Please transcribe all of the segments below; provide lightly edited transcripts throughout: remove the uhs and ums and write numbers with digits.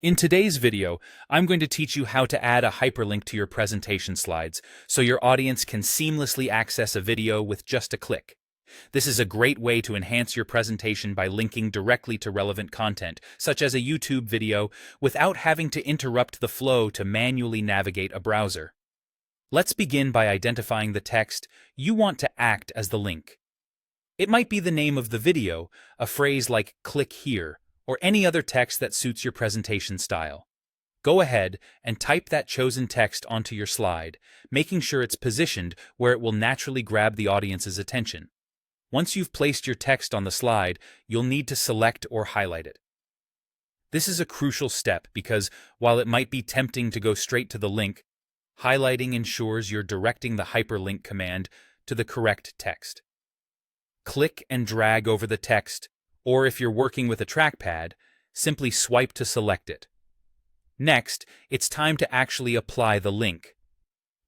In today's video, I'm going to teach you how to add a hyperlink to your presentation slides so your audience can seamlessly access a video with just a click. This is a great way to enhance your presentation by linking directly to relevant content, such as a YouTube video, without having to interrupt the flow to manually navigate a browser. Let's begin by identifying the text you want to act as the link. It might be the name of the video, a phrase like "click here," or any other text that suits your presentation style. Go ahead and type that chosen text onto your slide, making sure it's positioned where it will naturally grab the audience's attention. Once you've placed your text on the slide, you'll need to select or highlight it. This is a crucial step because, while it might be tempting to go straight to the link, highlighting ensures you're directing the hyperlink command to the correct text. Click and drag over the text, or if you're working with a trackpad, simply swipe to select it. Next, it's time to actually apply the link.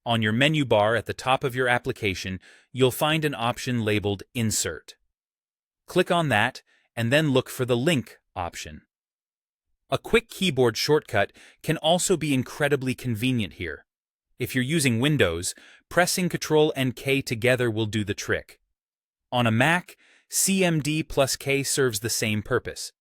On your menu bar at the top of your application, you'll find an option labeled Insert. Click on that, and then look for the Link option. A quick keyboard shortcut can also be incredibly convenient here. If you're using Windows, pressing Ctrl and K together will do the trick. On a Mac, CMD+K serves the same purpose.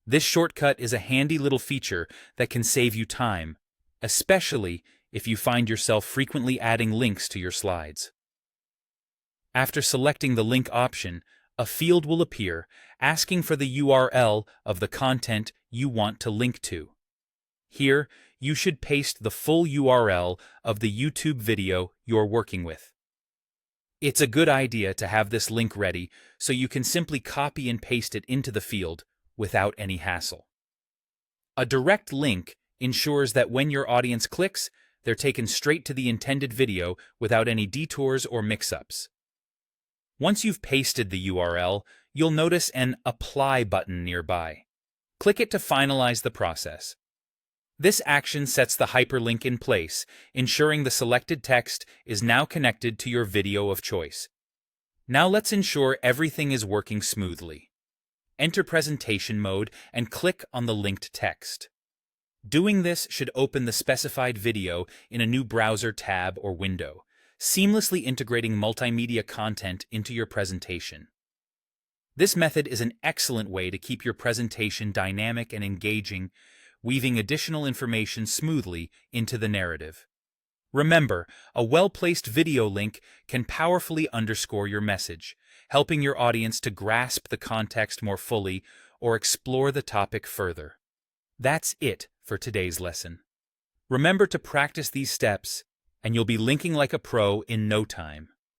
This shortcut is a handy little feature that can save you time, especially if you find yourself frequently adding links to your slides. After selecting the link option, a field will appear asking for the URL of the content you want to link to. Here, you should paste the full URL of the YouTube video you're working with. It's a good idea to have this link ready so you can simply copy and paste it into the field without any hassle. A direct link ensures that when your audience clicks, they're taken straight to the intended video without any detours or mix-ups. Once you've pasted the URL, you'll notice an Apply button nearby. Click it to finalize the process. This action sets the hyperlink in place, ensuring the selected text is now connected to your video of choice. Now let's ensure everything is working smoothly. Enter presentation mode and click on the linked text. Doing this should open the specified video in a new browser tab or window, seamlessly integrating multimedia content into your presentation. This method is an excellent way to keep your presentation dynamic and engaging, weaving additional information smoothly into the narrative. Remember, a well-placed video link can powerfully underscore your message, helping your audience to grasp the context more fully or explore the topic further. That's it for today's lesson. Remember to practice these steps, and you'll be linking like a pro in no time.